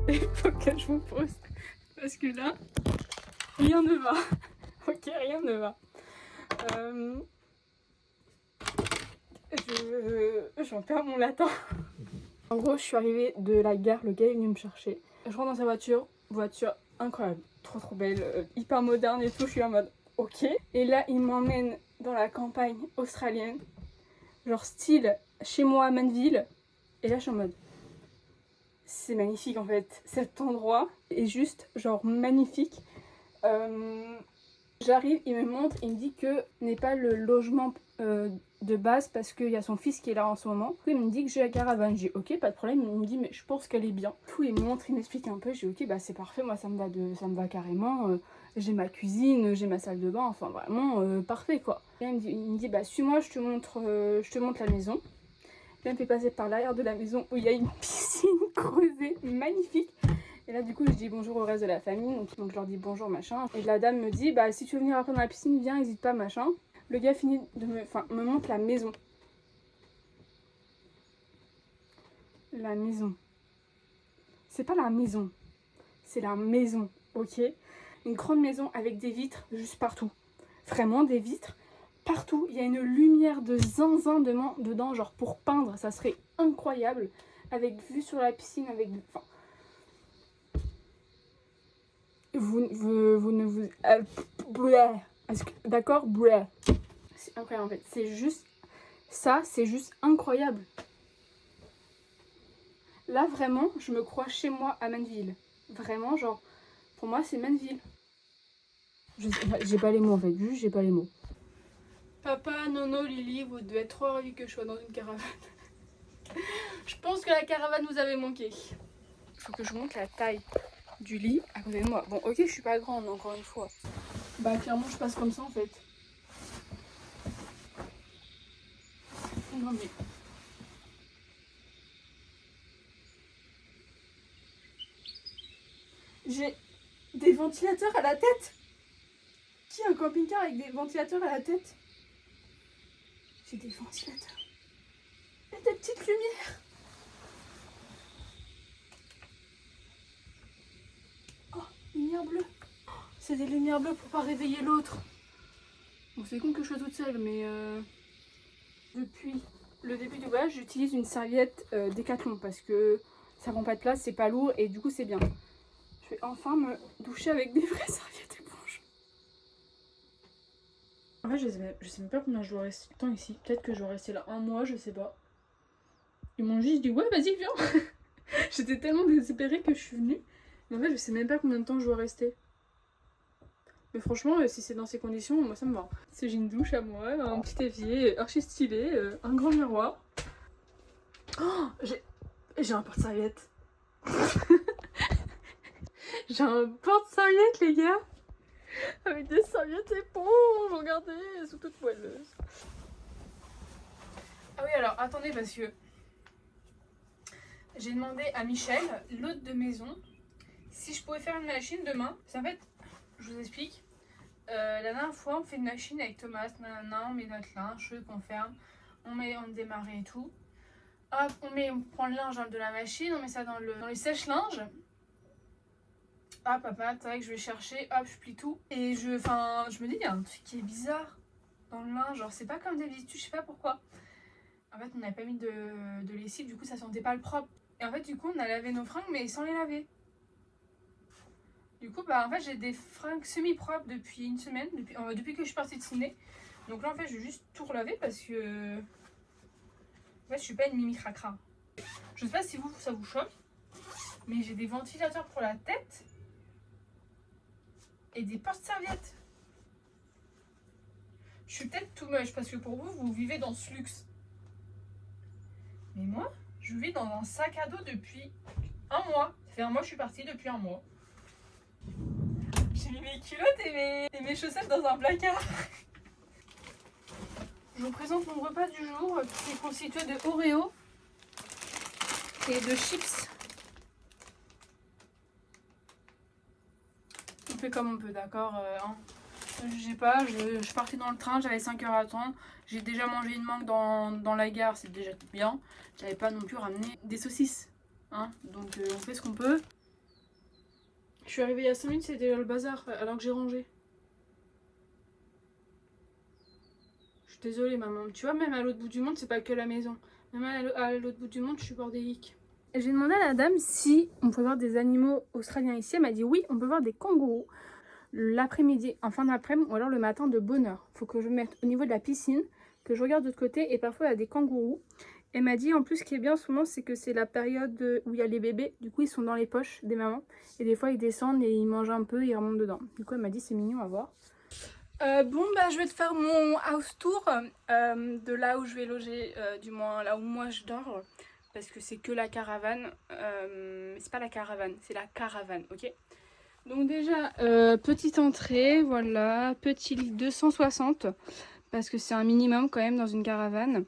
Il faut que je vous pose parce que là, rien ne va. Ok, rien ne va. J'en perds mon latin. En gros, je suis arrivée de la gare, le gars est venu me chercher. Je rentre dans sa voiture incroyable, trop belle, hyper moderne et tout. Je suis en mode ok. Et là, il m'emmène dans la campagne australienne, genre style chez moi à Manville. Et là, je suis en mode c'est magnifique en fait, cet endroit est juste genre magnifique. J'arrive, il me montre, il me dit que n'est pas le logement de base parce qu'il y a son fils qui est là en ce moment. Il me dit que j'ai la caravane, j'ai ok, pas de problème. Il me dit mais je pense qu'elle est bien. Tout, il me montre, il m'explique un peu, j'ai ok, bah c'est parfait, moi ça me va carrément. J'ai ma cuisine, j'ai ma salle de bain, enfin vraiment parfait quoi. Et il me dit bah suis-moi, je te montre la maison. Là, il me fait passer par l'arrière de la maison où il y a une piscine creusée magnifique. Et là, du coup, je dis bonjour au reste de la famille. Donc je leur dis bonjour, machin. Et la dame me dit, bah si tu veux venir après dans la piscine, viens, n'hésite pas, machin. Le gars finit de me montre la maison. La maison. C'est pas la maison. C'est la maison, ok? Une grande maison avec des vitres juste partout. Vraiment des vitres partout. Il y a une lumière de zinzin dedans, genre pour peindre, ça serait incroyable. Avec vue sur la piscine, avec... Enfin, vous ne vous... D'accord? C'est incroyable en fait. C'est juste... Ça, c'est juste incroyable. Là, vraiment, je me crois chez moi à Manville. Vraiment, genre... Pour moi, c'est Manville. J'ai pas les mots en fait. Juste, j'ai pas les mots. Papa, Nono, Lily, vous devez être trop ravis que je sois dans une caravane. Je pense que la caravane vous avait manqué. Il faut que je monte la taille du lit à côté de moi. Bon, ok, je suis pas grande, encore une fois. Bah, clairement, je passe comme ça en fait. Non, mais. J'ai des ventilateurs à la tête. Qui a un camping-car avec des ventilateurs à la tête? J'ai des ventilateurs. Et des petites lumières. Oh, lumière bleue. C'est des lumières bleues pour pas réveiller l'autre. Bon, c'est con que je sois toute seule, mais depuis le début du voyage, j'utilise une serviette Décathlon parce que ça prend pas de place, c'est pas lourd et du coup c'est bien. Je vais enfin me doucher avec des vraies serviettes éponges. En fait, je sais même pas combien je dois rester de temps ici. Peut-être que je dois rester là un mois, je sais pas. Ils m'ont juste dit ouais, vas-y, viens. J'étais tellement désespérée que je suis venue. Mais en fait, je sais même pas combien de temps je dois rester. Mais franchement, si c'est dans ces conditions, moi ça me va. C'est j'ai une douche à moi, un petit évier archi stylé, un grand miroir. Oh, j'ai un porte-serviette. J'ai un porte-serviette, les gars. Avec des serviettes éponges, regardez, elles sont toutes poileuses. Ah oui, alors attendez, parce que j'ai demandé à Michel, l'hôte de maison, si je pouvais faire une machine demain. C'est en fait, je vous explique. La dernière fois, on fait une machine avec Thomas, nanana, on met notre linge, qu'on ferme, on démarre et tout. Hop, on prend le linge de la machine, on met ça dans les sèche-linges. Hop, papa, tac, je vais chercher, hop, je plie tout. Et je me dis, il y a un truc qui est bizarre dans le linge, genre c'est pas comme d'habitude, je sais pas pourquoi. En fait, on n'avait pas mis de lessive, du coup ça sentait pas le propre. Et en fait, du coup, on a lavé nos fringues, mais sans les laver. Du coup, bah en fait, j'ai des fringues semi-propres depuis une semaine, depuis que je suis partie de Sydney. Donc là, en fait, je vais juste tout relaver parce que... En fait, je suis pas une mimi cracra. Je sais pas si vous, ça vous choque, mais j'ai des ventilateurs pour la tête et des porte-serviettes. Je suis peut-être too much parce que pour vous, vous vivez dans ce luxe. Mais moi, je vis dans un sac à dos depuis un mois. Ça fait un mois que je suis partie, depuis un mois. J'ai mis mes culottes et mes chaussettes dans un placard. Je vous présente mon repas du jour qui est constitué de Oreo et de chips. On fait comme on peut, d'accord hein. Je sais pas, je partais dans le train, j'avais 5 heures à attendre. J'ai déjà mangé une mangue dans la gare, c'est déjà bien. J'avais pas non plus ramené des saucisses. Hein, donc on fait ce qu'on peut. Je suis arrivée il y a 5 minutes, c'était déjà le bazar alors que j'ai rangé. Je suis désolée maman. Tu vois, même à l'autre bout du monde, c'est pas que la maison. Même à l'autre bout du monde, je suis bordélique. J'ai demandé à la dame si on pouvait voir des animaux australiens ici. Elle m'a dit oui, on peut voir des kangourous l'après-midi, en fin d'après-midi ou alors le matin de bonne heure. Faut que je me mette au niveau de la piscine, que je regarde de l'autre côté et parfois il y a des kangourous. Elle m'a dit en plus ce qui est bien en ce moment c'est que c'est la période où il y a les bébés, du coup ils sont dans les poches des mamans et des fois ils descendent et ils mangent un peu, ils remontent dedans. Du coup elle m'a dit c'est mignon à voir. Bon bah je vais te faire mon house tour de là où je vais loger, du moins là où moi je dors. Parce que c'est que la caravane, c'est pas la caravane, c'est la caravane, ok. Donc déjà, petite entrée, voilà, petit lit 260, parce que c'est un minimum quand même dans une caravane.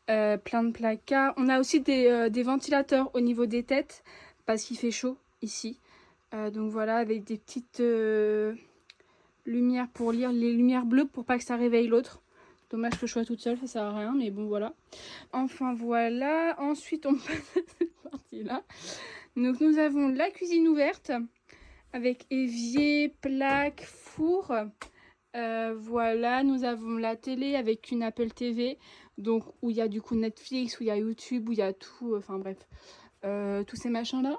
Plein de placards. On a aussi des ventilateurs au niveau des têtes, parce qu'il fait chaud ici. Donc voilà, avec des petites lumières pour lire, les lumières bleues pour pas que ça réveille l'autre. Dommage que je sois toute seule, ça sert à rien, mais bon voilà. Enfin voilà, ensuite on passe à cette partie-là. Donc nous avons la cuisine ouverte avec évier, plaque, four. Voilà, nous avons la télé avec une Apple TV, donc où il y a du coup Netflix, où il y a YouTube, où il y a tout, enfin bref, tous ces machins-là.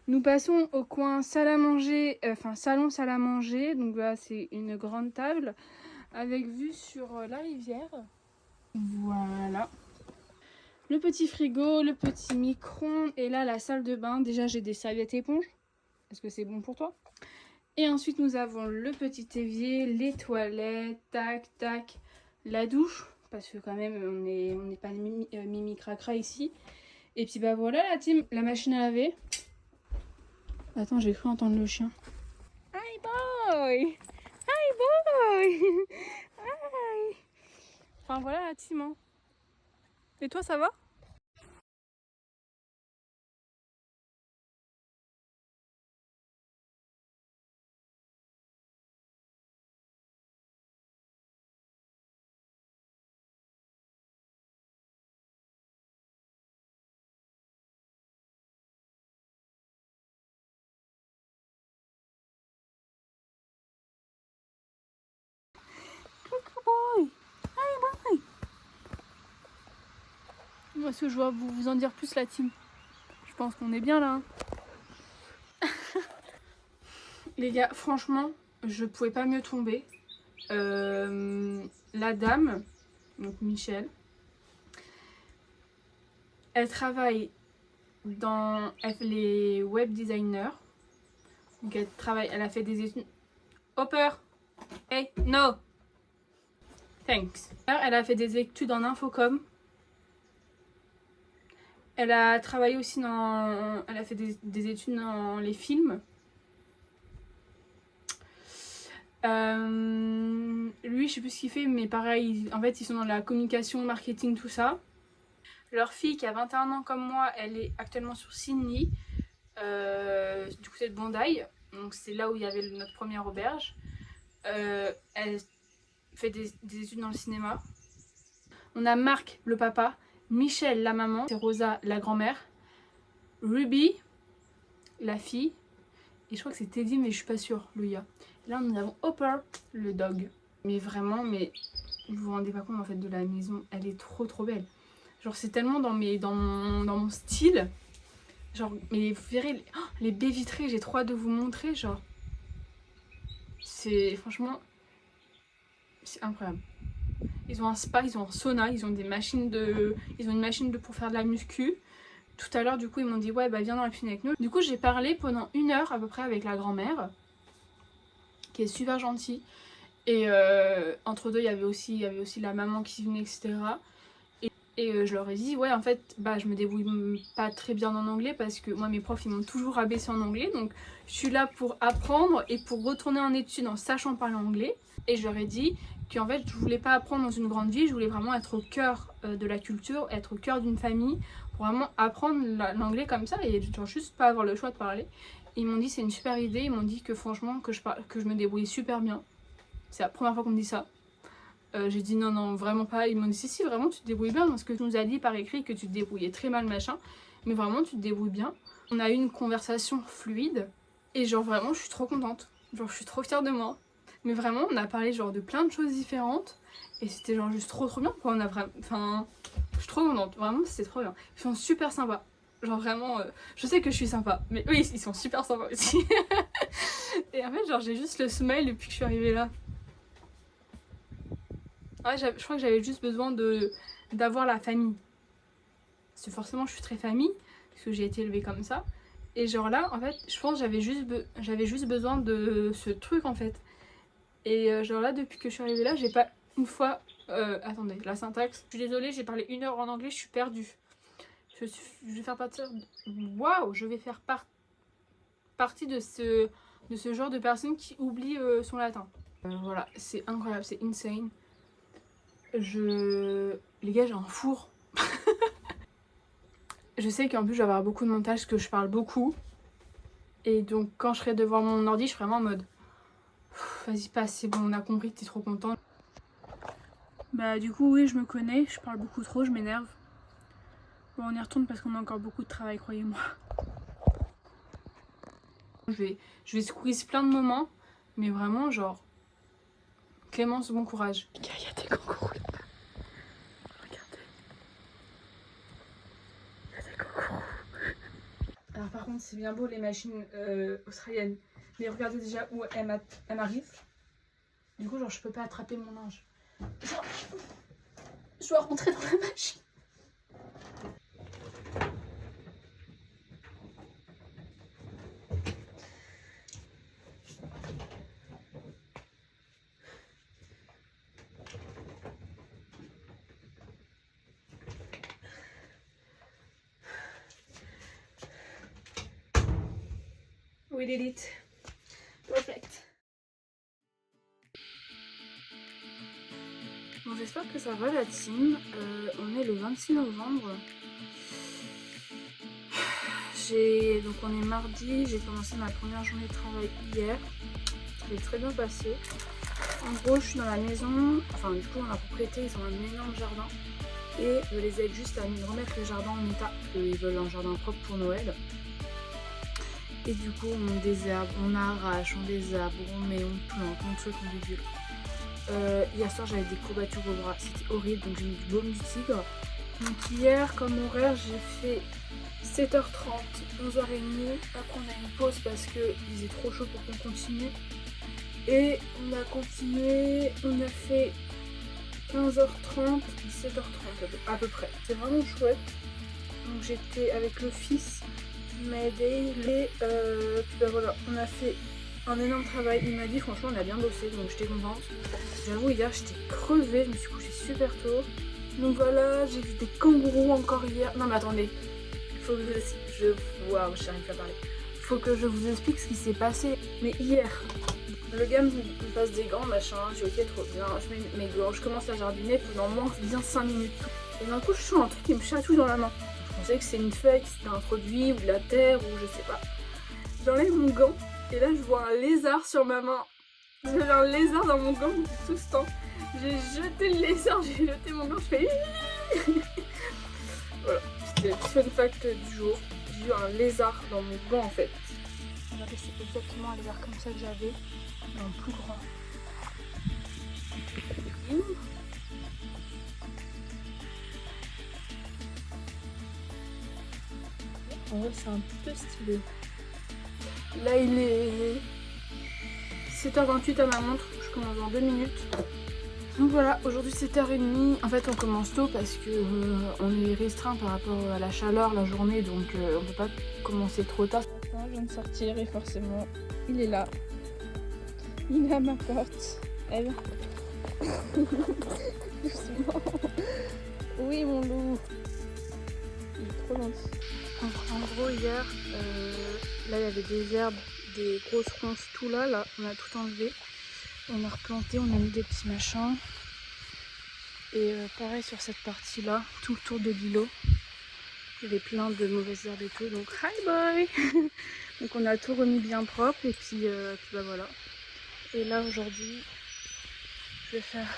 Nous passons au coin salle à manger, enfin salon salle à manger, donc là c'est une grande table avec vue sur la rivière. Voilà. Le petit frigo, le petit micro-ondes et là la salle de bain. Déjà j'ai des serviettes éponges. Est-ce que c'est bon pour toi? Et ensuite nous avons le petit évier, les toilettes, tac tac, la douche. Parce que quand même on n'est pas mimi cracra ici. Et puis bah voilà la team, la machine à laver. Attends, j'ai cru entendre le chien. Hi boy! Hi boy! Hi! Enfin voilà la team hein. Et toi ça va? Boy! Hi boy! Moi ce que je dois vous en dire plus la team. Je pense qu'on est bien là. Hein. Les gars, franchement, je pouvais pas mieux tomber. La dame, donc Michel, elle travaille elle fait les web designers. Donc elle a fait des études. Hopper! Hey, no! Thanks. Elle a fait des études en infocom. Elle a travaillé aussi dans. Elle a fait des études dans les films. Lui, je sais plus ce qu'il fait, mais pareil, en fait, ils sont dans la communication, marketing, tout ça. Leur fille, qui a 21 ans comme moi, elle est actuellement sur Sydney, du côté de Bondi. Donc, c'est là où il y avait notre première auberge. Elle fait des études dans le cinéma. On a Marc, le papa, Michel, la maman, c'est Rosa, la grand-mère, Ruby, la fille, et je crois que c'est Teddy, mais je suis pas sûre, le gars. Là, nous avons Hopper, le dog. Mais vraiment, mais vous vous rendez pas compte en fait de la maison, elle est trop trop belle. Genre, c'est tellement dans mon style. Genre, mais vous verrez, les baies vitrées, j'ai trop hâte de vous montrer, genre. C'est, franchement, c'est incroyable. Ils ont un spa, ils ont un sauna, ils ont des machines de... Ils ont une machine pour faire de la muscu. tout à l'heure, du coup, ils m'ont dit ouais, bah viens dans la piscine avec nous. Du coup, j'ai parlé pendant 1 heure à peu près avec la grand-mère, qui est super gentille. Et entre deux, il y avait aussi la maman qui venait, etc. Et je leur ai dit, ouais, en fait, bah, je me débrouille pas très bien en anglais parce que moi, mes profs, ils m'ont toujours abaissé en anglais. Donc, je suis là pour apprendre et pour retourner en études en sachant parler anglais. Et je leur ai dit qu'en fait, je voulais pas apprendre dans une grande ville, je voulais vraiment être au cœur de la culture, être au cœur d'une famille, pour vraiment apprendre l'anglais comme ça et genre juste pas avoir le choix de parler. Et ils m'ont dit, c'est une super idée. Ils m'ont dit que franchement, que je me débrouillais super bien. C'est la première fois qu'on me dit ça. J'ai dit non, vraiment pas. Ils m'ont dit si, vraiment tu te débrouilles bien. Parce que tu nous as dit par écrit que tu te débrouillais très mal, machin. Mais vraiment, tu te débrouilles bien. On a eu une conversation fluide. Et genre, vraiment, je suis trop contente. Genre, je suis trop fière de moi. Mais vraiment, on a parlé genre de plein de choses différentes. Et c'était genre juste trop bien. Quoi. On a vraiment. Enfin, je suis trop contente. Vraiment, c'était trop bien. Ils sont super sympas. Genre, vraiment, je sais que je suis sympa. Mais eux, ils sont super sympas aussi. Et en fait, genre, j'ai juste le smile depuis que je suis arrivée là. Ouais, je crois que j'avais juste besoin d'avoir la famille. Parce que forcément, je suis très famille, parce que j'ai été élevée comme ça. Et genre là, en fait, je pense que j'avais juste besoin de ce truc, en fait. Et genre là, depuis que je suis arrivée là, j'ai pas une fois... attendez, la syntaxe. Je suis désolée, j'ai parlé 1 heure en anglais, je suis perdue. Je vais faire partie... Waouh, je vais faire partie de ce genre de personne qui oublie son latin. Voilà, c'est incroyable, c'est insane. Les gars, j'ai un four. Je sais qu'en plus, je vais avoir beaucoup de montage, parce que je parle beaucoup. Et donc, quand je serai devant mon ordi, je serai vraiment en mode... Vas-y, passe, c'est bon, on a compris, t'es trop content. Bah, du coup, oui, je me connais, je parle beaucoup trop, je m'énerve. Bon, on y retourne parce qu'on a encore beaucoup de travail, croyez-moi. Je vais squeeze plein de moments, mais vraiment, genre... Clémence, bon courage. Les gars, il y a des kangourous là-bas. Regardez. Il y a des kangourous. Alors par contre, c'est bien beau les machines australiennes. Mais regardez déjà où elle m'arrive. Du coup, genre, je peux pas attraper mon linge. Genre, je dois rentrer dans la machine. We did it. Perfect. Bon, j'espère que ça va la team. On est le 26 novembre. Donc on est mardi, j'ai commencé ma première journée de travail hier. Ça s'est très bien passé. En gros, je suis dans la maison, enfin du coup dans la propriété, ils ont un énorme jardin. Et je les aide juste à remettre le jardin en état, parce qu'ils veulent un jardin propre pour Noël. Et du coup, on désherbe, on arrache, on désherbe, on met, on plante, on truc, on bidule. Hier soir, j'avais des courbatures au bras, c'était horrible, donc j'ai mis du baume du tigre. Donc hier, comme horaire, j'ai fait 7h30, 11h30. Après, on a une pause parce qu'il faisait trop chaud pour qu'on continue. Et on a continué, on a fait 15h30, 17h30 à peu près. C'est vraiment chouette. Donc j'étais avec le fils qui m'a aidé. Et puis bah voilà, on a fait un énorme travail. Il m'a dit franchement on a bien bossé, donc j'étais contente. J'avoue hier j'étais crevée, je me suis couchée super tôt. Donc voilà, j'ai vu des kangourous encore hier. Non mais attendez, faut que waouh, j'arrive pas à parler. Faut que je vous explique ce qui s'est passé. Mais hier, le gars me passe des gants, machin, j'ai ok trop bien, je mets mes gants, je commence à jardiner pendant moins bien 5 minutes. Et d'un coup je sens un truc qui me chatouille dans la main. Je pensais que c'est une feuille qui s'était introduite ou de la terre ou je sais pas. J'enlève mon gant et là je vois un lézard sur ma main. J'avais un lézard dans mon gant depuis tout ce temps. J'ai jeté le lézard, j'ai jeté mon gant, je fais voilà, c'était le fun fact du jour. J'ai eu un lézard dans mon gant en fait. Regardez, c'est exactement un lézard comme ça que j'avais, mais en plus grand. En vrai, c'est un peu stylé. Là, il est 7h28 à ma montre, je commence dans 2 minutes. Donc voilà, aujourd'hui c'est 7h30. En fait on commence tôt parce que on est restreint par rapport à la chaleur la journée, donc on peut pas commencer trop tard. Je viens de sortir et forcément il est là. Il est à ma porte. Elle. Doucement. Oui mon loup. Il est trop gentil. Donc en gros hier, là il y avait des herbes, des grosses ronces, tout là, on a tout enlevé. On a replanté, on a mis des petits machins. Et pareil sur cette partie là, tout autour de l'îlot. Il y avait plein de mauvaises herbes et tout, donc hi boy. Donc on a tout remis bien propre et puis bah voilà. Et là aujourd'hui, je vais faire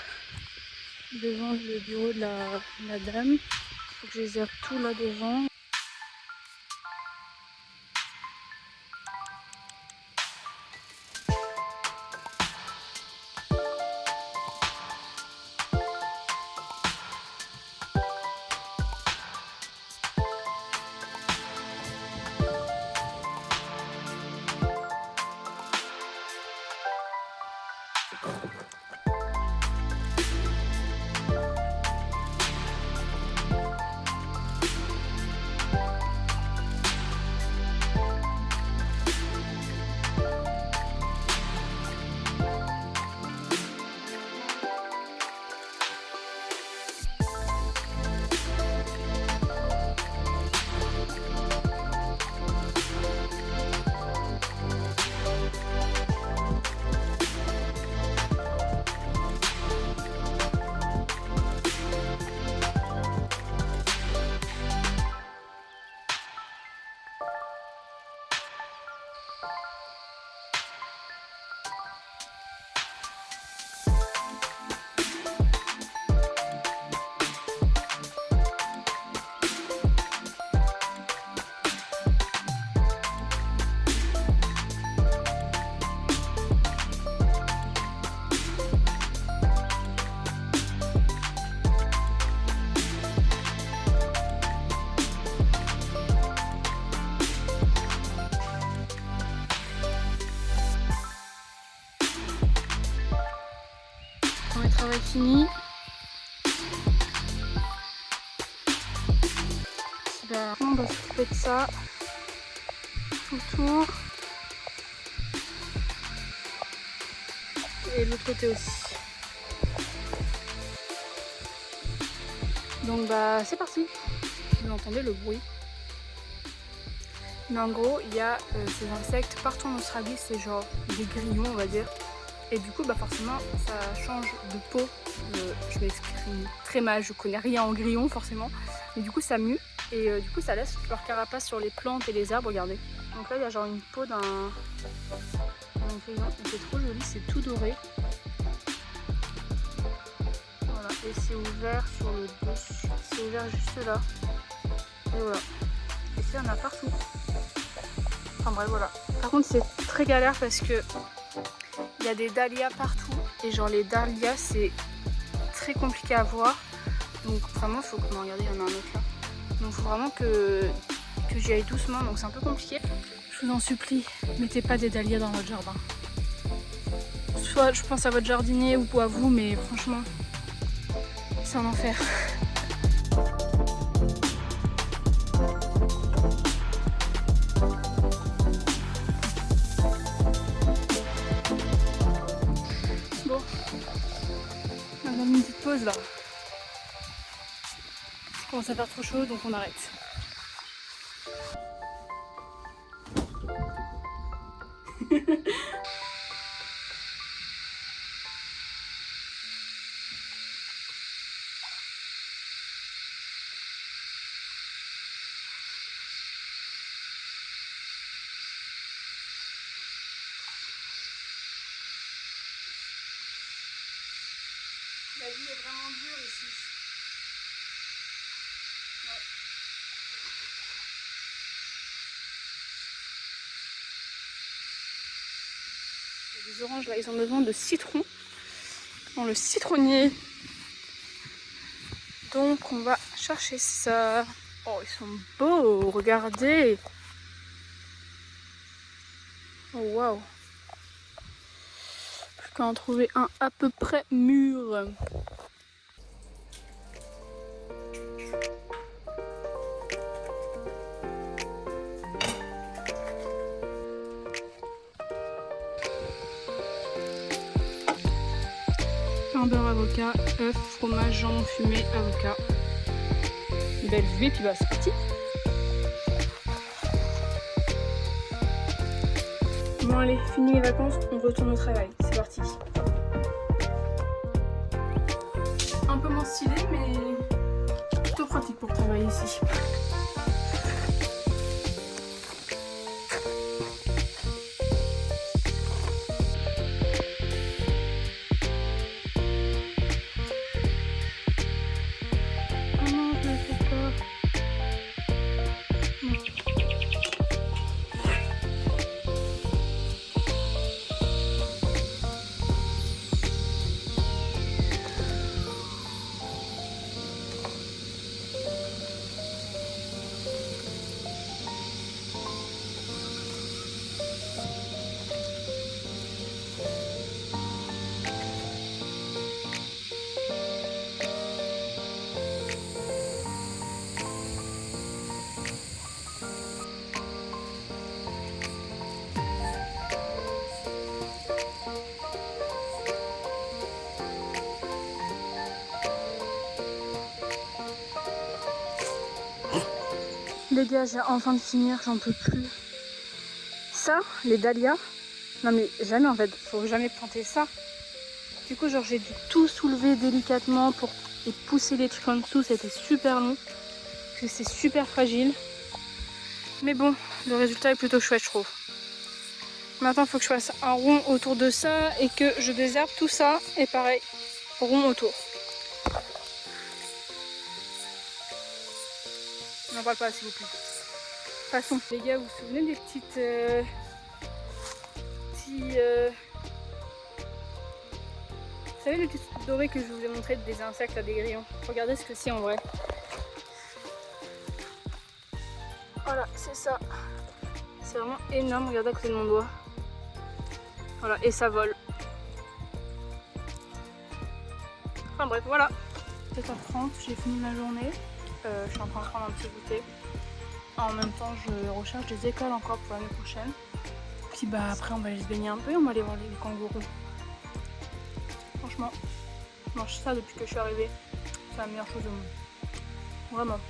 devant le bureau de la dame. Faut que je les herbe tout là devant. Le travail fini. On va s'occuper de ça tout autour et de l'autre côté aussi. Donc bah c'est parti. Vous entendez le bruit. Mais en gros il y a ces insectes partout en Australie, c'est genre des grillons on va dire. Et du coup bah forcément ça change de peau. Je m'exprime très mal, je connais rien en grillon forcément. Mais du coup ça mue et du coup ça laisse leur carapace sur les plantes et les arbres, regardez. Donc là il y a genre une peau d'un grillon, c'est trop joli, c'est tout doré. Voilà, et c'est ouvert sur le dessus, c'est ouvert juste là. Et voilà. Et ça il y en a partout. Enfin bref voilà. Par contre c'est très galère parce que il y a des dahlias partout et genre les dahlias c'est très compliqué à voir. Donc vraiment il faut que... Non, regardez, il y en a un autre là. Donc il faut vraiment que j'y aille doucement, donc c'est un peu compliqué. Je vous en supplie, mettez pas des dahlias dans votre jardin. Soit je pense à votre jardinier ou à vous, mais franchement, c'est un enfer. Bon, on va faire une petite pause là. Ça commence à faire trop chaud, donc on arrête. La vie est vraiment dure ici. Ouais. Il y a des oranges là, ils ont besoin de citron dans le citronnier. Donc on va chercher ça. Oh, ils sont beaux, regardez. Oh waouh. quand on trouvait un à peu près mûr. Pain, beurre, avocat, œuf, fromage, jambon fumé, avocat. Belle vue et puis bah c'est parti. Bon allez, fini les vacances, on retourne au travail, c'est parti. Un peu moins stylé mais plutôt pratique pour travailler ici. Les gars, j'ai enfin de finir, j'en peux plus. Ça, les dahlias, non mais jamais en fait, faut jamais planter ça. Du coup, genre j'ai dû tout soulever délicatement pour et pousser les trucs en dessous, c'était super long. Parce que c'est super fragile. Mais bon, le résultat est plutôt chouette, je trouve. Maintenant, il faut que je fasse un rond autour de ça et que je désherbe tout ça. Et pareil, rond autour. N'en parle pas s'il vous plaît. Passons. Les gars, vous vous souvenez des petites... Vous savez les petites trucs dorées que je vous ai montré des insectes à des grillons? Regardez ce que c'est en vrai. Voilà, c'est ça. C'est vraiment énorme, regardez à côté de mon doigt. Voilà, et ça vole. Enfin bref, voilà. 7h30, j'ai fini ma journée. Je suis en train de prendre un petit goûter. En même temps, je recherche des écoles encore pour l'année prochaine. Puis bah après, on va aller se baigner un peu et on va aller voir les kangourous. Franchement, je mange ça depuis que je suis arrivée. C'est la meilleure chose au monde. Vraiment.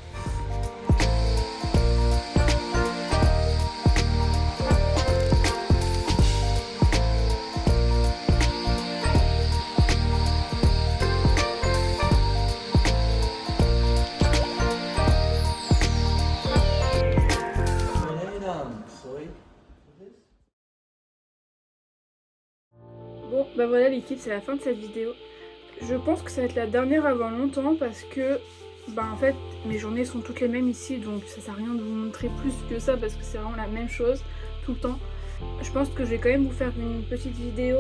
Bon, bah voilà l'équipe, c'est la fin de cette vidéo. Je pense que ça va être la dernière avant longtemps parce que, bah en fait, mes journées sont toutes les mêmes ici, donc ça sert à rien de vous montrer plus que ça parce que c'est vraiment la même chose tout le temps. Je pense que je vais quand même vous faire une petite vidéo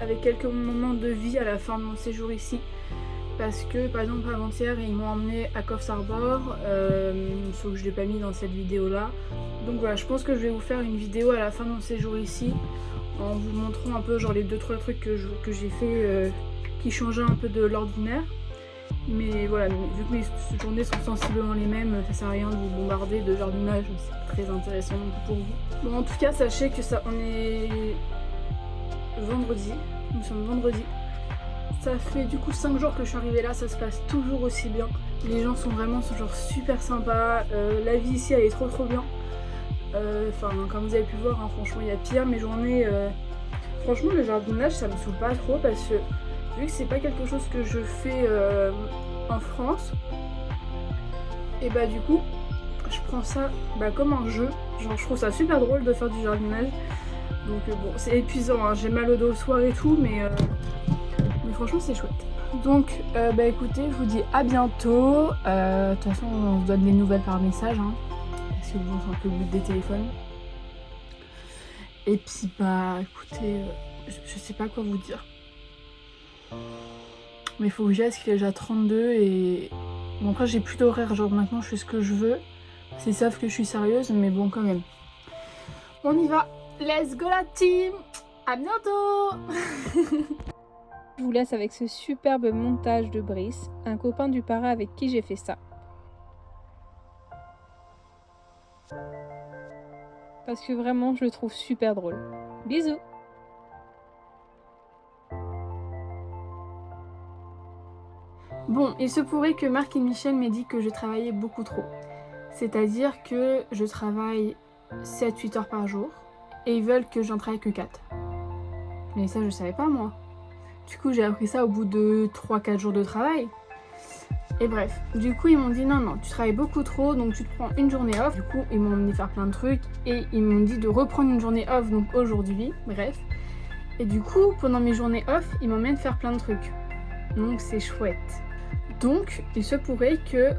avec quelques moments de vie à la fin de mon séjour ici. Parce que par exemple avant-hier ils m'ont emmené à Coffs Harbour, sauf que je ne l'ai pas mis dans cette vidéo là. Donc voilà, je pense que je vais vous faire une vidéo à la fin de mon séjour ici en vous montrant un peu genre les 2-3 trucs que j'ai fait qui changeaient un peu de l'ordinaire. Mais voilà, vu que mes journées sont sensiblement les mêmes, ça sert à rien de vous bombarder de jardinage, c'est très intéressant pour vous. Bon en tout cas sachez que ça, on est vendredi, nous sommes vendredi. Ça fait du coup 5 jours que je suis arrivée là, ça se passe toujours aussi bien. Les gens sont vraiment genre super sympas, la vie ici elle est trop bien. Enfin comme vous avez pu voir, hein, franchement il y a pire. Mes journées, franchement le jardinage ça me saoule pas trop parce que vu que c'est pas quelque chose que je fais en France, et bah du coup je prends ça comme un jeu. Genre je trouve ça super drôle de faire du jardinage. Donc bon c'est épuisant, hein. J'ai mal au dos le soir et tout mais franchement c'est chouette. Donc écoutez, je vous dis à bientôt. De toute façon on se donne des nouvelles par message, hein, parce que bon c'est un peu le but des téléphones. Et puis écoutez, je sais pas quoi vous dire. Mais il faut que j'y aille parce qu'il est déjà 32 et... Bon après j'ai plus d'horaire, genre maintenant je fais ce que je veux. Ils savent que je suis sérieuse mais bon quand même. On y va, let's go la team! À bientôt. Je vous laisse avec ce superbe montage de Brice, un copain du para avec qui j'ai fait ça. Parce que vraiment, je le trouve super drôle. Bisous. Bon, il se pourrait que Marc et Michel m'aient dit que je travaillais beaucoup trop. C'est-à-dire que je travaille 7-8 heures par jour et ils veulent que j'en travaille que 4. Mais ça, je savais pas moi. Du coup, j'ai appris ça au bout de 3-4 jours de travail. Et bref, du coup, ils m'ont dit non, tu travailles beaucoup trop, donc tu te prends une journée off. Du coup, ils m'ont emmené faire plein de trucs et ils m'ont dit de reprendre une journée off, donc aujourd'hui, bref. Et du coup, pendant mes journées off, ils m'emmènent faire plein de trucs. Donc c'est chouette. Donc, il se pourrait qu'il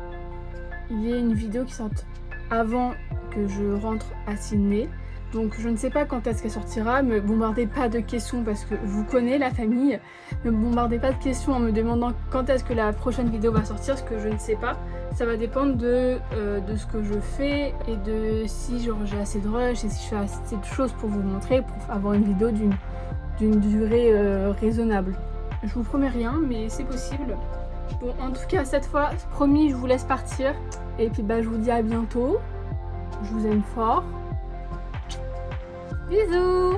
y ait une vidéo qui sorte avant que je rentre à Sydney. Donc je ne sais pas quand est-ce qu'elle sortira, me bombardez pas de questions parce que vous connaissez la famille. Ne me bombardez pas de questions en me demandant quand est-ce que la prochaine vidéo va sortir, ce que je ne sais pas. Ça va dépendre de ce que je fais et de si j'ai assez de rush et si je fais assez de choses pour vous montrer, pour avoir une vidéo d'une durée raisonnable. Je vous promets rien, mais c'est possible. Bon, en tout cas, cette fois, promis, je vous laisse partir. Et puis je vous dis à bientôt. Je vous aime fort. Bisous.